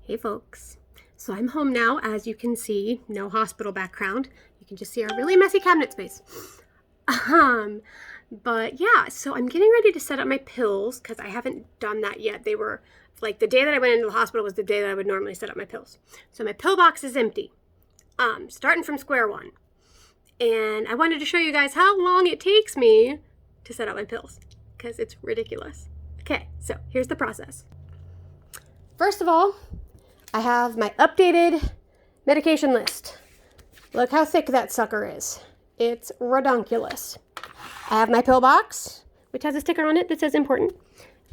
Hey folks, so I'm home now. As you can see, no hospital background. You can just see our really messy cabinet space. But yeah, so I'm getting ready to set up my pills because I haven't done that yet. They were like the day that I went into the hospital was the day that I would normally set up my pills. So my pill box is empty. Starting from square one. And I wanted to show you guys how long it takes me to set up my pills because it's ridiculous. Okay, so here's the process. First of all, I have my updated medication list. Look how thick that sucker is. It's redonkulous. I have my pill box, which has a sticker on it that says important.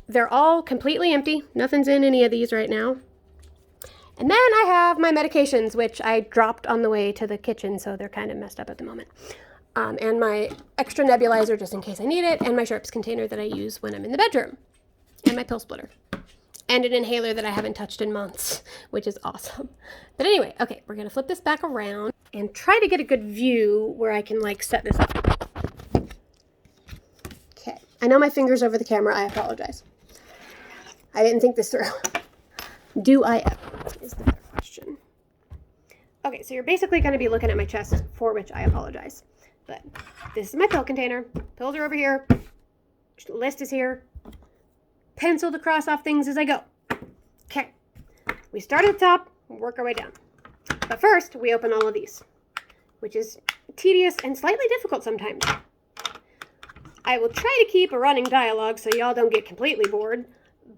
They're all completely empty. Nothing's in any of these right now. And then I have my medications, which I dropped on the way to the kitchen, so they're kind of messed up at the moment. And my extra nebulizer, just in case I need it, and my sharps container that I use when I'm in the bedroom. And my pill splitter. And an inhaler that I haven't touched in months, which is awesome. But anyway, okay, we're gonna flip this back around and try to get a good view where I can like set this up. Okay, I know my finger's over the camera, I apologize. I didn't think this through. Do I ever, is the better question. Okay, so you're basically gonna be looking at my chest, for which I apologize. But this is my pill container. Pills are over here. List is here. Pencil to cross off things as I go. Okay, we start at the top, work our way down. But first, we open all of these, which is tedious and slightly difficult sometimes. I will try to keep a running dialogue so y'all don't get completely bored,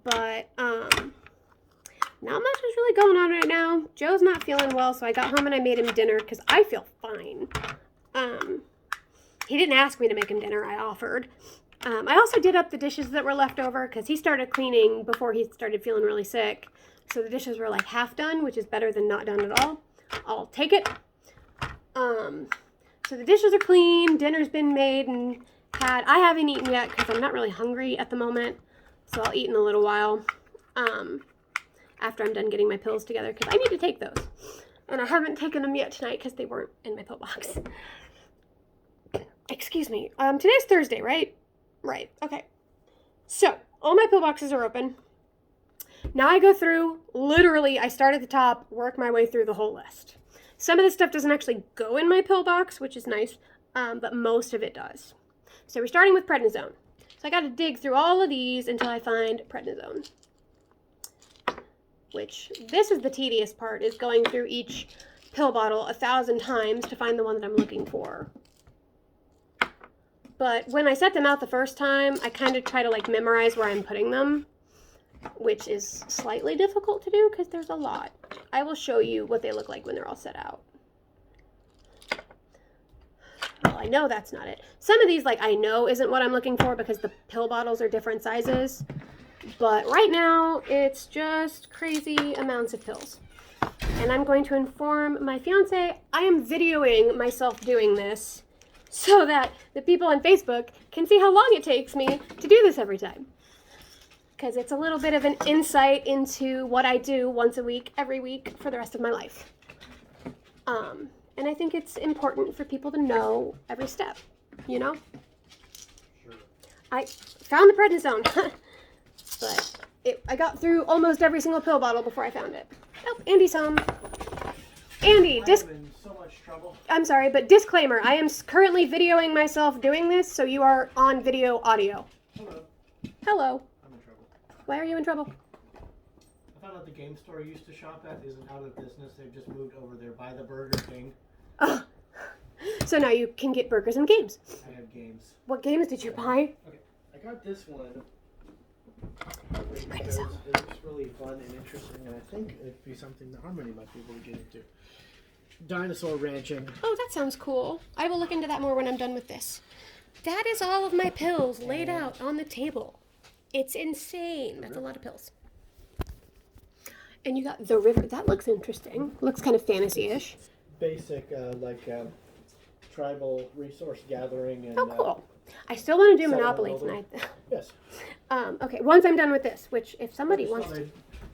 but not much is really going on right now. Joe's not feeling well, so I got home and I made him dinner because I feel fine. He didn't ask me to make him dinner, I offered. I also did up the dishes that were left over because he started cleaning before he started feeling really sick. So the dishes were like half done, which is better than not done at all. I'll take it. So the dishes are clean, dinner's been made and had. I haven't eaten yet because I'm not really hungry at the moment. So I'll eat in a little while after I'm done getting my pills together because I need to take those. And I haven't taken them yet tonight because they weren't in my pill box. Excuse me. Today's Thursday, right? Right, okay. So, all my pill boxes are open. Now I go through, literally, I start at the top, work my way through the whole list. Some of this stuff doesn't actually go in my pill box, which is nice, but most of it does. So we're starting with prednisone. So I got to dig through all of these until I find prednisone. Which, this is the tedious part, is going through each pill bottle 1,000 times to find the one that I'm looking for. But when I set them out the first time, I kind of try to like memorize where I'm putting them, which is slightly difficult to do because there's a lot. I will show you what they look like when they're all set out. Well, I know that's not it. Some of these, like, I know isn't what I'm looking for because the pill bottles are different sizes. But right now, it's just crazy amounts of pills. And I'm going to inform my fiance. I am videoing myself doing this, so that the people on Facebook can see how long it takes me to do this every time. Because it's a little bit of an insight into what I do once a week, every week, for the rest of my life. And I think it's important for people to know every step, you know? Sure. I found the prednisone, but I got through almost every single pill bottle before I found it. Oh, Andy's home. Andy, so much trouble. I'm sorry, but disclaimer, I am currently videoing myself doing this, so you are on video audio. Hello. Hello. I'm in trouble. Why are you in trouble? I found out the game store I used to shop at isn't out of business. They've just moved over there by the Burger King. Oh. So now you can get burgers and games. I have games. What games did you buy? Okay, I got this one because it looks really fun and interesting, and I think it'd be something that Harmony might be able to get into. Dinosaur ranching. Oh, that sounds cool. I will look into that more when I'm done with this. That is all of my pills laid out on the table. It's insane. That's a lot of pills. And you got the river. That looks interesting. Looks kind of fantasy-ish. Basic, tribal resource gathering. And, oh, cool. I still want to do Monopoly tonight. Yes. Okay, once I'm done with this, which if somebody wants to...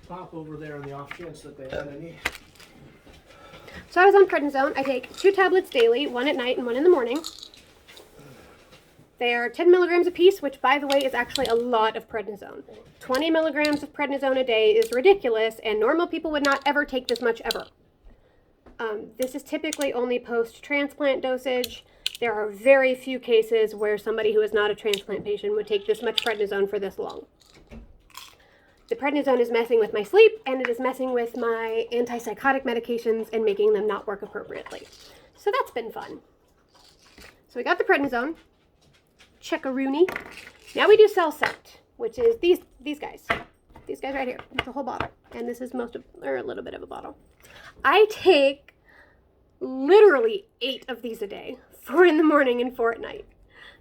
Pop over there on the off chance that they had any. So I was on prednisone. I take 2 tablets daily, one at night and one in the morning. They are 10 milligrams a piece, which, by the way, is actually a lot of prednisone. 20 milligrams of prednisone a day is ridiculous, and normal people would not ever take this much ever. This is typically only post-transplant dosage. There are very few cases where somebody who is not a transplant patient would take this much prednisone for this long. The prednisone is messing with my sleep, and it is messing with my antipsychotic medications and making them not work appropriately. So that's been fun. So we got the prednisone. Check-a-rooney. Now we do Cellcent, which is these guys. These guys right here. It's a whole bottle. And this is most of, or a little bit of a bottle. I take literally 8 of these a day. 4 in the morning and 4 at night.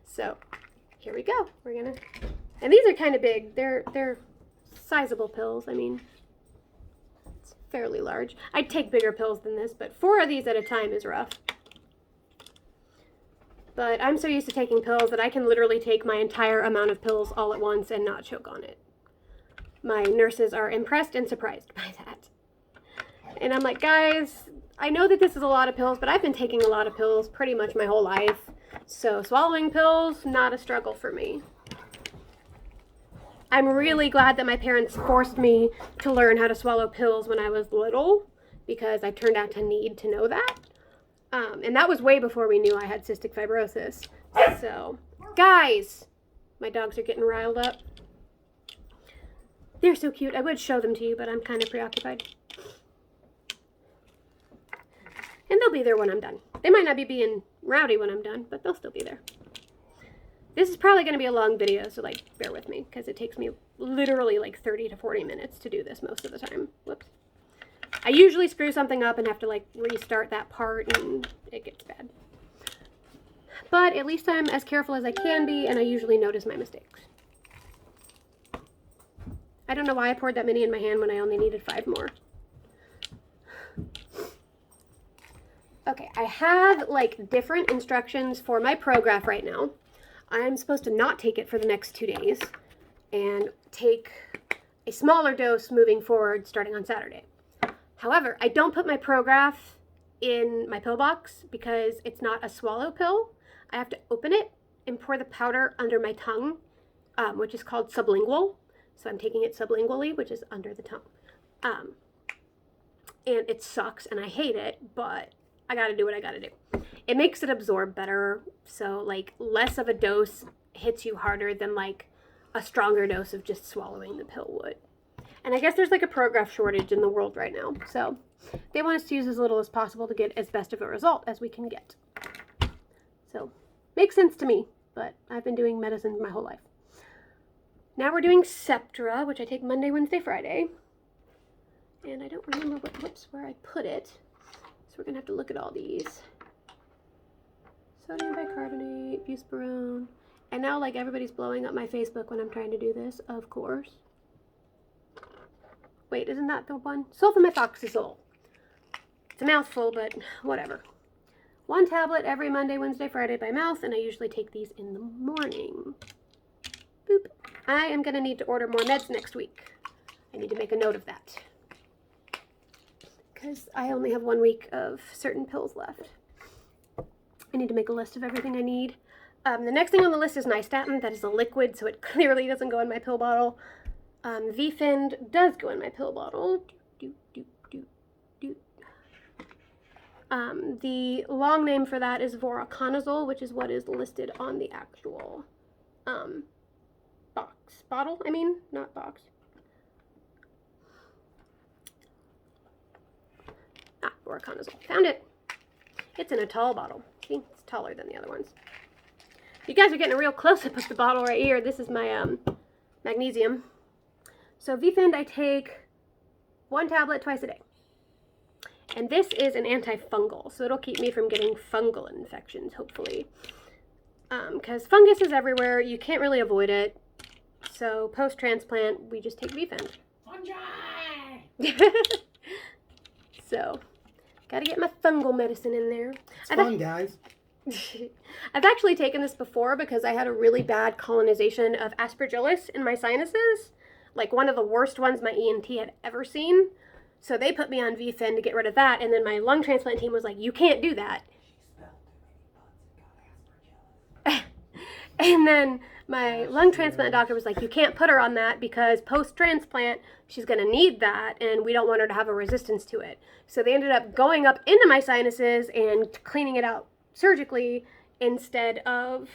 So here we go. We're gonna, and these are kind of big. They're sizable pills. I mean, it's fairly large. I'd take bigger pills than this, but 4 of these at a time is rough. But I'm so used to taking pills that I can literally take my entire amount of pills all at once and not choke on it. My nurses are impressed and surprised by that. And I'm like, guys, I know that this is a lot of pills, but I've been taking a lot of pills pretty much my whole life. So swallowing pills, not a struggle for me. I'm really glad that my parents forced me to learn how to swallow pills when I was little, because I turned out to need to know that. And that was way before we knew I had cystic fibrosis. So, guys, my dogs are getting riled up. They're so cute. I would show them to you, but I'm kind of preoccupied. And they'll be there when I'm done. They might not be being rowdy when I'm done, but they'll still be there. This is probably going to be a long video, so, like, bear with me, because it takes me literally, like, 30 to 40 minutes to do this most of the time. Whoops. I usually screw something up and have to, like, restart that part, and it gets bad. But at least I'm as careful as I can be, and I usually notice my mistakes. I don't know why I poured that many in my hand when I only needed 5 more. Okay, I have, like, different instructions for my Prograf right now. I'm supposed to not take it for the next 2 days, and take a smaller dose moving forward starting on Saturday. However, I don't put my Prograf in my pill box because it's not a swallow pill. I have to open it and pour the powder under my tongue, which is called sublingual. So I'm taking it sublingually, which is under the tongue. And it sucks and I hate it, but I gotta do what I gotta do. It makes it absorb better, so like less of a dose hits you harder than like a stronger dose of just swallowing the pill would. And I guess there's like a Prograf shortage in the world right now. So they want us to use as little as possible to get as best of a result as we can get. So makes sense to me, but I've been doing medicine my whole life. Now we're doing Septra, which I take Monday, Wednesday, Friday. And I don't remember where I put it. So we're gonna have to look at all these. Sodium bicarbonate, buspirone. And now like everybody's blowing up my Facebook when I'm trying to do this, of course. Wait, isn't that the one? Sulfamethoxazole. It's a mouthful, but whatever. 1 tablet every Monday, Wednesday, Friday by mouth, and I usually take these in the morning. Boop. I am going to need to order more meds next week. I need to make a note of that, because I only have 1 week of certain pills left. I need to make a list of everything I need. The next thing on the list is Nystatin. That is a liquid, so it clearly doesn't go in my pill bottle. VFend does go in my pill bottle. The long name for that is voriconazole, which is what is listed on the actual bottle. I mean, not box. Voriconazole. Found it. It's in a tall bottle. See, it's taller than the other ones. You guys are getting a real close-up of the bottle right here. This is my magnesium. So VFend, I take 1 tablet twice a day. And this is an antifungal, so it'll keep me from getting fungal infections, hopefully. Because fungus is everywhere. You can't really avoid it. So post-transplant, we just take VFend. Fungi! So, gotta get my fungal medicine in there. It's fun, guys. I've actually taken this before because I had a really bad colonization of aspergillus in my sinuses. Like one of the worst ones my ENT had ever seen. So they put me on VFend to get rid of that, and then my lung transplant team was like, you can't do that. And then my lung transplant doctor was like, you can't put her on that because post-transplant, she's going to need that, and we don't want her to have a resistance to it. So they ended up going up into my sinuses and cleaning it out surgically instead of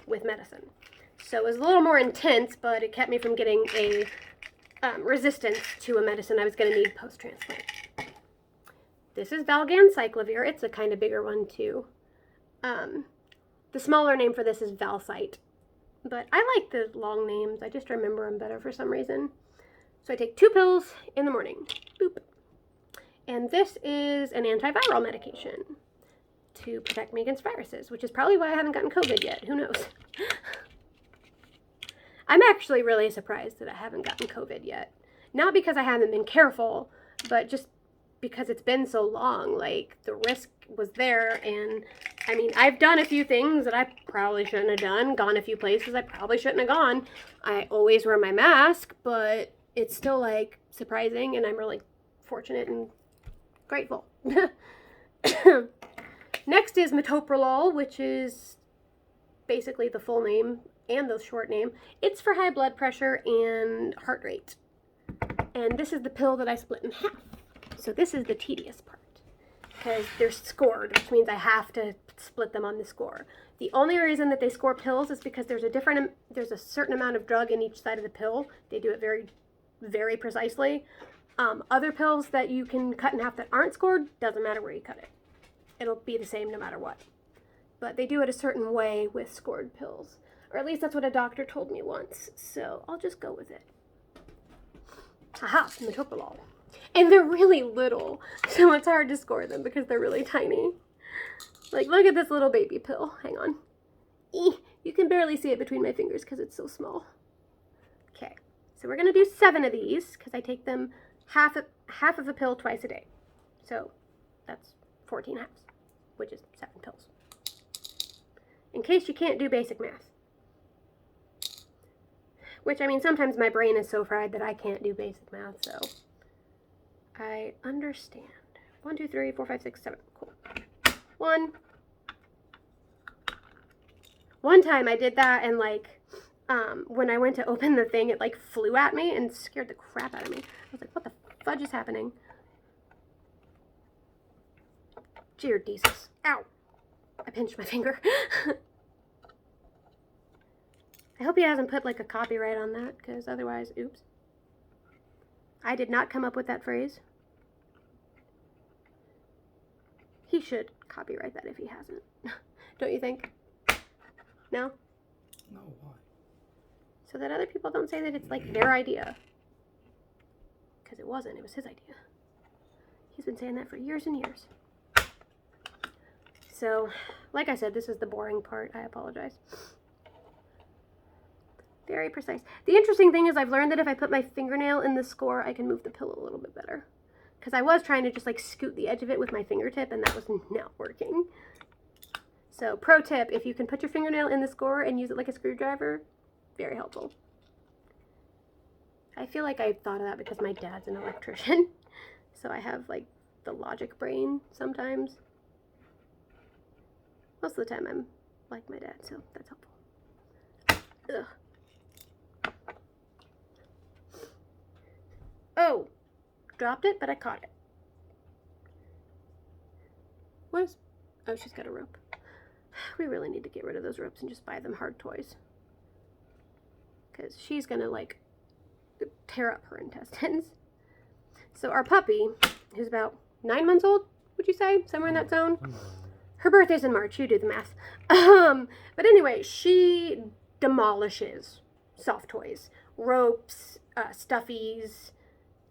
with medicine. So it was a little more intense, but it kept me from getting a resistance to a medicine I was going to need post-transplant. This is valganciclovir. It's a kind of bigger one, too. The smaller name for this is Valsite. But I like the long names. I just remember them better for some reason. So I take 2 pills in the morning. Boop. And this is an antiviral medication to protect me against viruses, which is probably why I haven't gotten COVID yet. Who knows? I'm actually really surprised that I haven't gotten COVID yet. Not because I haven't been careful, but just because it's been so long. Like, the risk was there, and I mean, I've done a few things that I probably shouldn't have done, gone a few places I probably shouldn't have gone. I always wear my mask, but it's still, like, surprising, and I'm really fortunate and grateful. Next is Metoprolol, which is basically the full name and the short name. It's for high blood pressure and heart rate. And this is the pill that I split in half. So this is the tedious part, because they're scored, which means I have to split them on the score. The only reason that they score pills is because there's a certain amount of drug in each side of the pill. They do it very, very precisely. Other pills that you can cut in half that aren't scored, doesn't matter where you cut it. It'll be the same no matter what. But they do it a certain way with scored pills. Or at least that's what a doctor told me once. So I'll just go with it. Aha, Metoprolol. And they're really little, so it's hard to score them because they're really tiny. Like, look at this little baby pill. Hang on. You can barely see it between my fingers because it's so small. Okay, so we're going to do 7 of these because I take them half of a pill twice a day. So that's 14 halves, which is 7 pills. In case you can't do basic math. Which, I mean, sometimes my brain is so fried that I can't do basic math, so I understand. 1, 2, 3, 4, 5, 6, 7. Cool. 1. One time I did that, and like, when I went to open the thing, it like flew at me and scared the crap out of me. I was like, what the fudge is happening? Dear Jesus. Ow. I pinched my finger. I hope he hasn't put like a copyright on that, because otherwise, oops. I did not come up with that phrase. He should copyright that if he hasn't. Don't you think? No? No, why? So that other people don't say that it's like their idea. Because it wasn't. It was his idea. He's been saying that for years and years. So, like I said, this is the boring part. I apologize. Very precise. The interesting thing is I've learned that if I put my fingernail in the score, I can move the pill a little bit better. Because I was trying to just like scoot the edge of it with my fingertip, and that was not working. So, pro tip, if you can put your fingernail in the score and use it like a screwdriver, very helpful. I feel like I thought of that because my dad's an electrician. So I have like the logic brain sometimes. Most of the time I'm like my dad, so that's helpful. Ugh. Oh, dropped it, but I caught it. What is... Oh, she's got a rope. We really need to get rid of those ropes and just buy them hard toys. Because she's going to, like, tear up her intestines. So our puppy, who's about 9 months old, would you say? Somewhere in that zone? Her birthday's in March. You do the math. But anyway, she demolishes soft toys. Ropes, stuffies,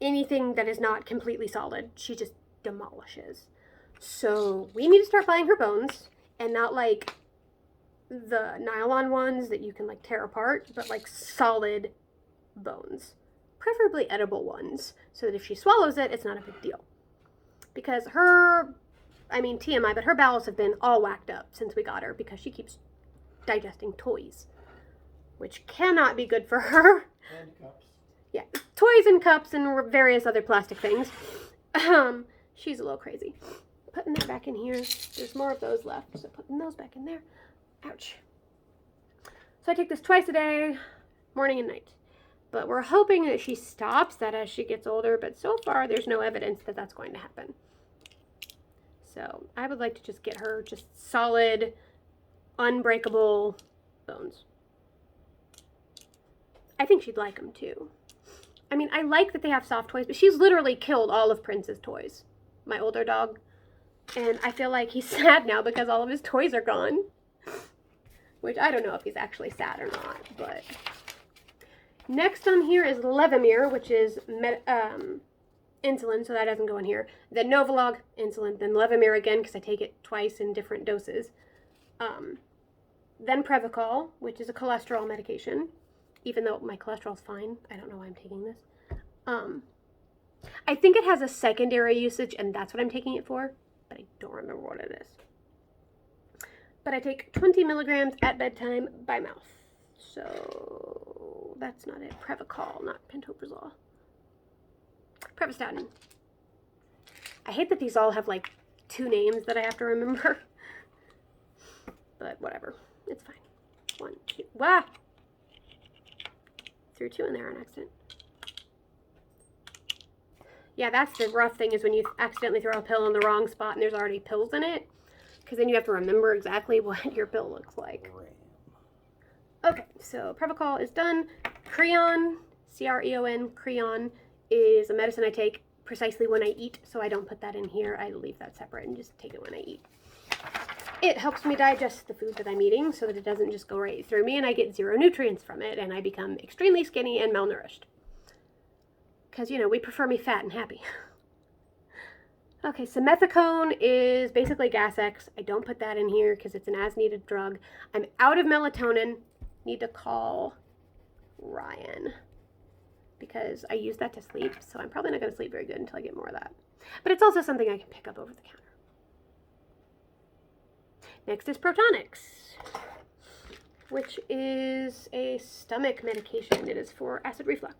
anything that is not completely solid, she just demolishes. So we need to start buying her bones, and not like the nylon ones that you can like tear apart, but like solid bones. Preferably edible ones, so that if she swallows it, it's not a big deal. Because her, I mean TMI, but her bowels have been all whacked up since we got her because she keeps digesting toys, which cannot be good for her. And cups. Yeah, toys and cups and various other plastic things. She's a little crazy. Putting that back in here. There's more of those left, so putting those back in there. Ouch. So I take this twice a day, morning and night. But we're hoping that she stops that as she gets older, but so far there's no evidence that that's going to happen. So I would like to just get her just solid, unbreakable bones. I think she'd like them too. I mean, I like that they have soft toys, but she's literally killed all of Prince's toys, my older dog. And I feel like he's sad now because all of his toys are gone. Which I don't know if he's actually sad or not, but... Next on here is Levemir, which is insulin, so that doesn't go in here. Then Novolog, insulin, then Levemir again, because I take it twice in different doses. Then Prevacol, which is a cholesterol medication. Even though my cholesterol's fine, I don't know why I'm taking this. I think it has a secondary usage, and that's what I'm taking it for, but I don't remember what it is. But I take 20 milligrams at bedtime by mouth. So that's not it. Prevacol, not Metoprolol. Predinisone. I hate that these all have like 2 names that I have to remember. But whatever. It's fine. 1, 2. Wah! Threw 2 in there on accident. Yeah, that's the rough thing, is when you accidentally throw a pill in the wrong spot and there's already pills in it. Because then you have to remember exactly what your pill looks like. Okay, so Prevacol is done. Creon, C-R-E-O-N, Creon, is a medicine I take precisely when I eat, so I don't put that in here. I leave that separate and just take it when I eat. It helps me digest the food that I'm eating so that it doesn't just go right through me and I get 0 nutrients from it and I become extremely skinny and malnourished. Because, you know, we prefer me fat and happy. Okay, so methicone is basically Gas-X. I don't put that in here because it's an as-needed drug. I'm out of melatonin. Need to call Ryan because I use that to sleep, so I'm probably not going to sleep very good until I get more of that. But it's also something I can pick up over the counter. Next is Protonix, which is a stomach medication. It is for acid reflux,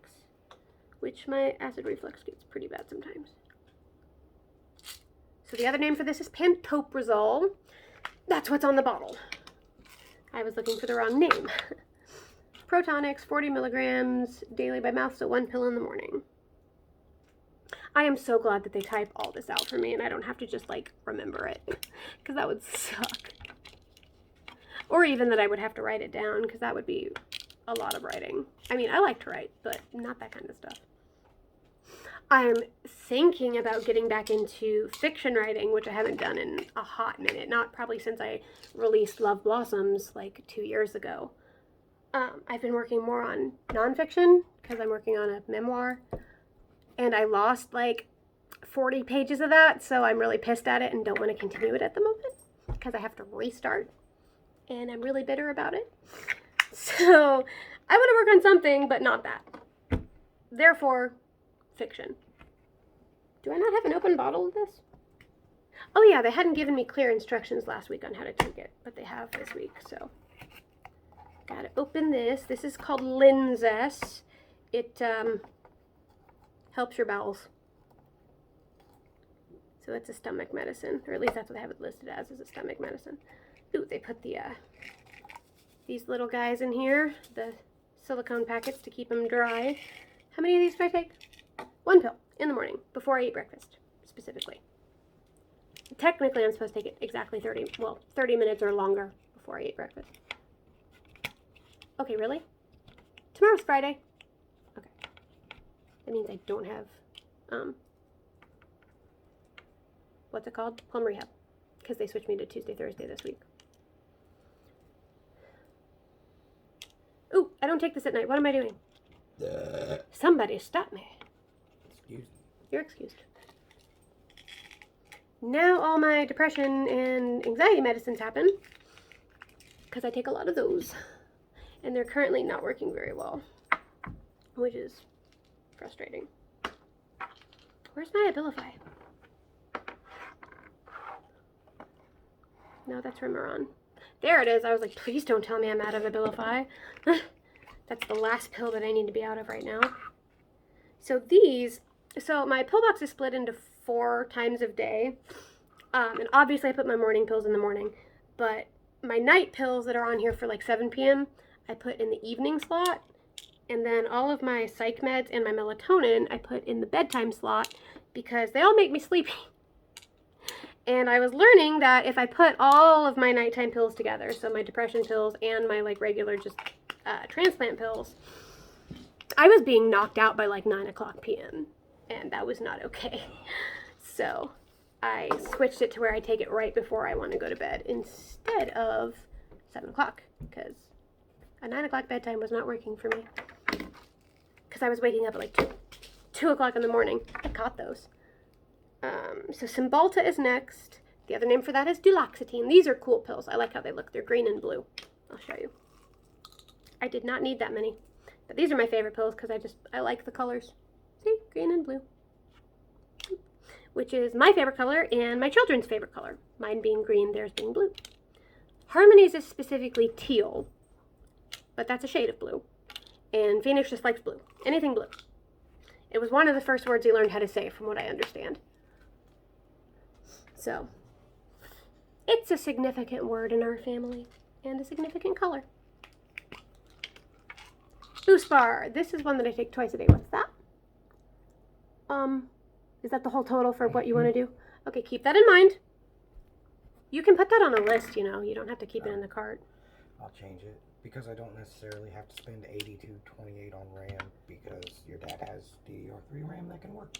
which my acid reflux gets pretty bad sometimes. So the other name for this is Metoprolol. That's what's on the bottle. I was looking for the wrong name. Protonix, 40 milligrams daily by mouth, so 1 pill in the morning. I am so glad that they type all this out for me and I don't have to just like remember it, because that would suck. Or even that I would have to write it down, because that would be a lot of writing. I mean, I like to write, but not that kind of stuff. I'm thinking about getting back into fiction writing, which I haven't done in a hot minute. Not probably since I released Love Blossoms like 2 years ago. I've been working more on nonfiction because I'm working on a memoir. And I lost like 40 pages of that, so I'm really pissed at it and don't want to continue it at the moment because I have to restart. And I'm really bitter about it. So I want to work on something, but not that. Therefore, fiction. Do I not have an open bottle of this? Oh yeah, they hadn't given me clear instructions last week on how to take it, but they have this week, so. Gotta open this. This is called Linzess. It helps your bowels. So it's a stomach medicine, or at least that's what they have it listed as, is a stomach medicine. Ooh, they put the these little guys in here, the silicone packets to keep them dry. How many of these do I take? 1 pill in the morning before I eat breakfast, specifically. Technically, I'm supposed to take it exactly 30 minutes or longer before I eat breakfast. Okay, really? Tomorrow's Friday. Okay. That means I don't have, what's it called? Plum Rehab. Because they switched me to Tuesday, Thursday this week. Ooh, I don't take this at night. What am I doing? Somebody stop me. Excuse me. You're excused. Now all my depression and anxiety medicines happen because I take a lot of those. And they're currently not working very well, which is frustrating. Where's my Abilify? No, that's Remeron. There it is. I was like, please don't tell me I'm out of Abilify. That's the last pill that I need to be out of right now. So my pill box is split into 4 times of day. And obviously I put my morning pills in the morning, but my night pills that are on here for like 7 p.m., I put in the evening slot, and then all of my psych meds and my melatonin I put in the bedtime slot because they all make me sleepy. And I was learning that if I put all of my nighttime pills together, so my depression pills and my like regular just transplant pills, I was being knocked out by like 9 o'clock p.m. and that was not okay. So I switched it to where I take it right before I want to go to bed instead of 7 o'clock, because a 9 o'clock bedtime was not working for me. Because I was waking up at like 2 o'clock in the morning. I caught those. So Cymbalta is next. The other name for that is duloxetine. These are cool pills. I like how they look. They're green and blue. I'll show you. I did not need that many. But these are my favorite pills because I like the colors. See? Green and blue. Which is my favorite color and my children's favorite color. Mine being green, theirs being blue. Harmony's is specifically teal, but that's a shade of blue. And Phoenix just likes blue. Anything blue. It was one of the first words he learned how to say, from what I understand. So, it's a significant word in our family, and a significant color. Boost Bar. This is one that I take twice a day. What's that? Is that the whole total for what you want to do? Okay, keep that in mind. You can put that on a list, you know. You don't have to keep it in the cart. I'll change it because I don't necessarily have to spend 8228 on RAM because your dad has DDR3 RAM that can work.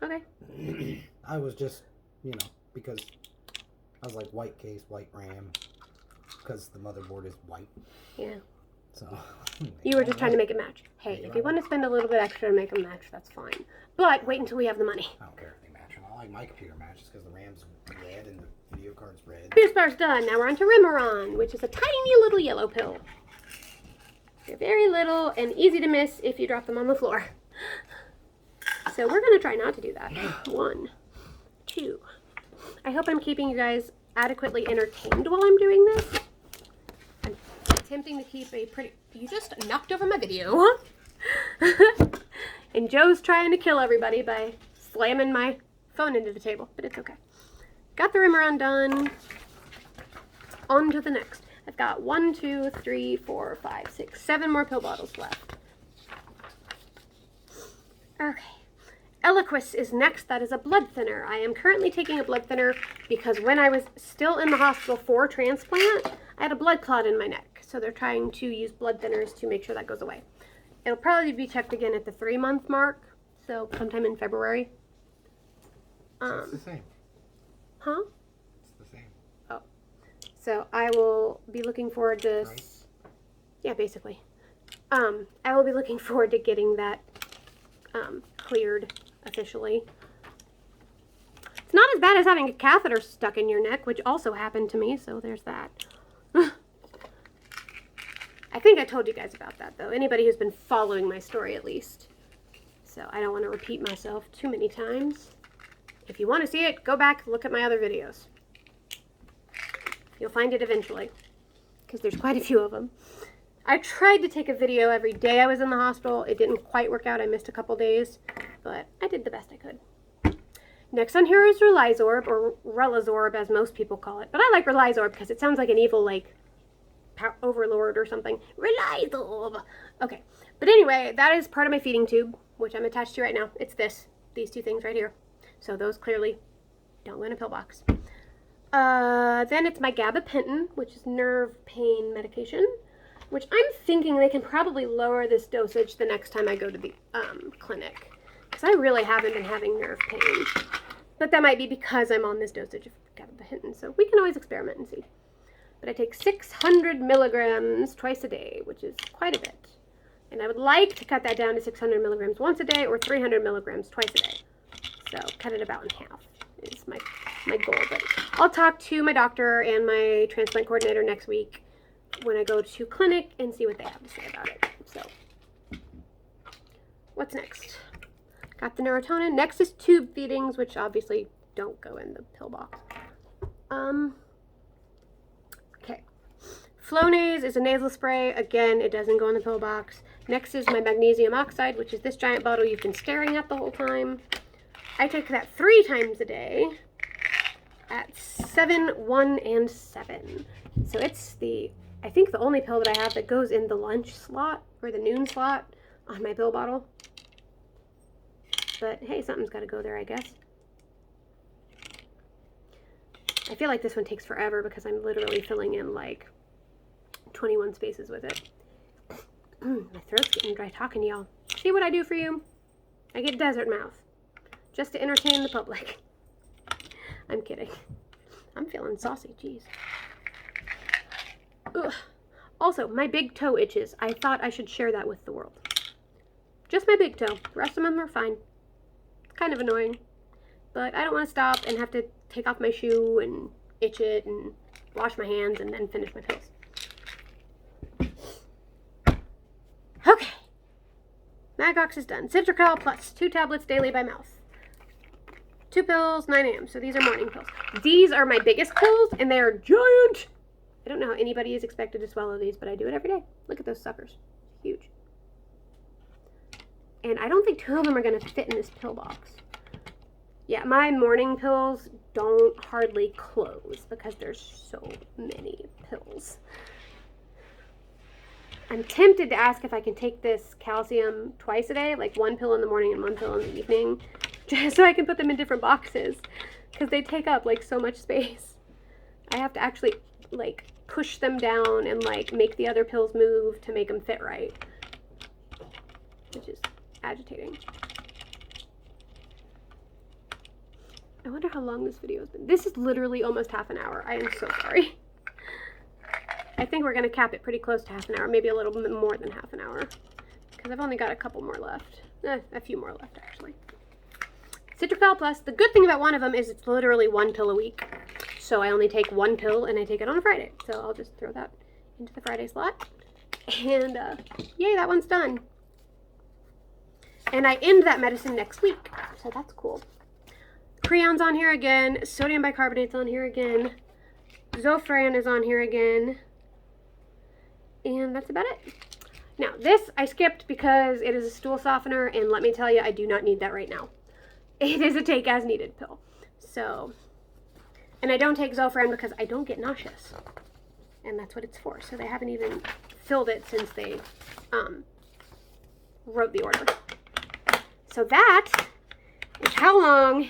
Okay. I was just, you know, because I was like white case, white RAM, because the motherboard is white. Yeah. So you were just trying to make it match. Hey, if you want to spend a little bit extra to make them match, that's fine. But wait until we have the money. I don't care if they match. I like my computer matches because the RAM's red and the video card's red. Boost Bar's done. Now we're on to Remeron, which is a tiny little yellow pill. They're very little and easy to miss if you drop them on the floor. So we're going to try not to do that. 1, 2. I hope I'm keeping you guys adequately entertained while I'm doing this. I'm attempting to keep a pretty... You just knocked over my video. And Joe's trying to kill everybody by slamming my phone into the table, but it's okay. Got the Remeron done. On to the next. I've got 1, 2, 3, 4, 5, 6, 7 more pill bottles left. Okay. Eliquis is next. That is a blood thinner. I am currently taking a blood thinner because when I was still in the hospital for transplant, I had a blood clot in my neck. So they're trying to use blood thinners to make sure that goes away. It'll probably be checked again at the 3-month mark, so sometime in February. So it's the same. Huh? It's the same. Oh. So I will be looking forward to... Right? Yeah, basically. I will be looking forward to getting that cleared officially. It's not as bad as having a catheter stuck in your neck, which also happened to me, so there's that. I think I told you guys about that, though. Anybody who's been following my story, at least. So I don't want to repeat myself too many times. If you want to see it, go back and look at my other videos. You'll find it eventually, because there's quite a few of them. I tried to take a video every day I was in the hospital. It didn't quite work out. I missed a couple days, but I did the best I could. Next on here is Relizorb, or Relazorb, as most people call it. But I like Relizorb because it sounds like an evil, like, overlord or something. Relizorb. Okay. But anyway, that is part of my feeding tube, which I'm attached to right now. It's these two things right here. So those clearly don't go in a pill box. Then it's my gabapentin, which is nerve pain medication, which I'm thinking they can probably lower this dosage the next time I go to the clinic, because I really haven't been having nerve pain. But that might be because I'm on this dosage of gabapentin, so we can always experiment and see. But I take 600 milligrams twice a day, which is quite a bit. And I would like to cut that down to 600 milligrams once a day or 300 milligrams twice a day. So cut it about in half is my goal. But I'll talk to my doctor and my transplant coordinator next week when I go to clinic and see what they have to say about it. So what's next? Got the Neurotonin. Next is tube feedings, which obviously don't go in the pill box. Okay. Flonase is a nasal spray. Again, it doesn't go in the pill box. Next is my magnesium oxide, which is this giant bottle you've been staring at the whole time. I take that 3 times a day at 7, 1, and 7. So it's the I think the only pill that I have that goes in the lunch slot or the noon slot on my pill bottle. But hey, something's got to go there, I guess. I feel like this one takes forever because I'm literally filling in like 21 spaces with it. My throat's getting dry talking to y'all. See what I do for you? I get desert mouth just to entertain the public. I'm kidding. I'm feeling saucy, jeez. Ugh. Also, my big toe itches. I thought I should share that with the world. Just my big toe. The rest of them are fine. It's kind of annoying. But I don't want to stop and have to take off my shoe and itch it and wash my hands and then finish my pills. Okay. Magox is done. Citracal plus 2 tablets daily by mouth. 2 pills, 9 a.m. So these are morning pills. These are my biggest pills and they are giant. I don't know how anybody is expected to swallow these, but I do it every day. Look at those suckers. Huge. And I don't think 2 of them are going to fit in this pill box. Yeah, my morning pills don't hardly close because there's so many pills. I'm tempted to ask if I can take this calcium twice a day, like 1 pill in the morning and 1 pill in the evening, just so I can put them in different boxes because they take up like so much space. I have to actually like push them down and like make the other pills move to make them fit right, which is agitating. I wonder how long this video has been. This is literally almost half an hour. I am so sorry. I think we're going to cap it pretty close to half an hour, maybe a little bit more than half an hour, because I've only got a couple more left. A few more left, actually. Citracal Plus. The good thing about one of them is it's literally 1 pill a week. So I only take 1 pill, and I take it on a Friday. So I'll just throw that into the Friday slot. And, yay, that one's done. And I end that medicine next week, so that's cool. Creon's on here again. Sodium bicarbonate's on here again. Zofran is on here again. And that's about it. Now, this I skipped because it is a stool softener, and let me tell you, I do not need that right now. It is a take-as-needed pill. So, and I don't take Zofran because I don't get nauseous. And that's what it's for. So they haven't even filled it since they wrote the order. So that is how long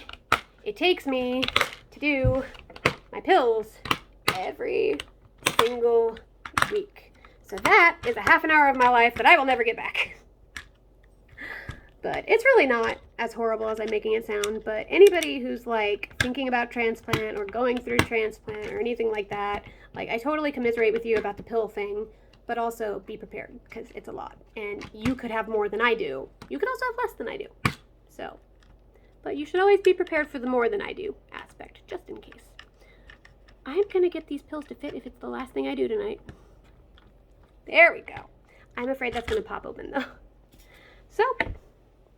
it takes me to do my pills every single week. So that is a half an hour of my life that I will never get back. But it's really not as horrible as I'm making it sound. But anybody who's like thinking about transplant or going through transplant or anything like that, like I totally commiserate with you about the pill thing, but also be prepared because it's a lot. And you could have more than I do. You could also have less than I do. So, but you should always be prepared for the more than I do aspect, just in case. I'm going to get these pills to fit if it's the last thing I do tonight. There we go. I'm afraid that's going to pop open though. So,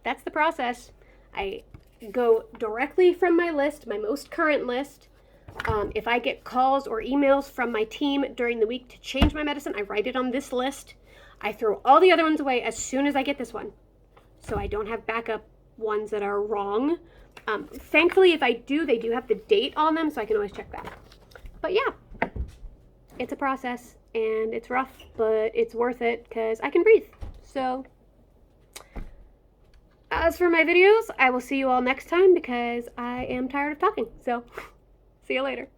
that's the process. I go directly from my list, my most current list. If I get calls or emails from my team during the week to change my medicine, I write it on this list. I throw all the other ones away as soon as I get this one, so I don't have backup ones that are wrong. Thankfully, if I do, they do have the date on them, so I can always check that. But yeah, it's a process, and it's rough, but it's worth it because I can breathe. So, as for my videos, I will see you all next time because I am tired of talking. So, see you later.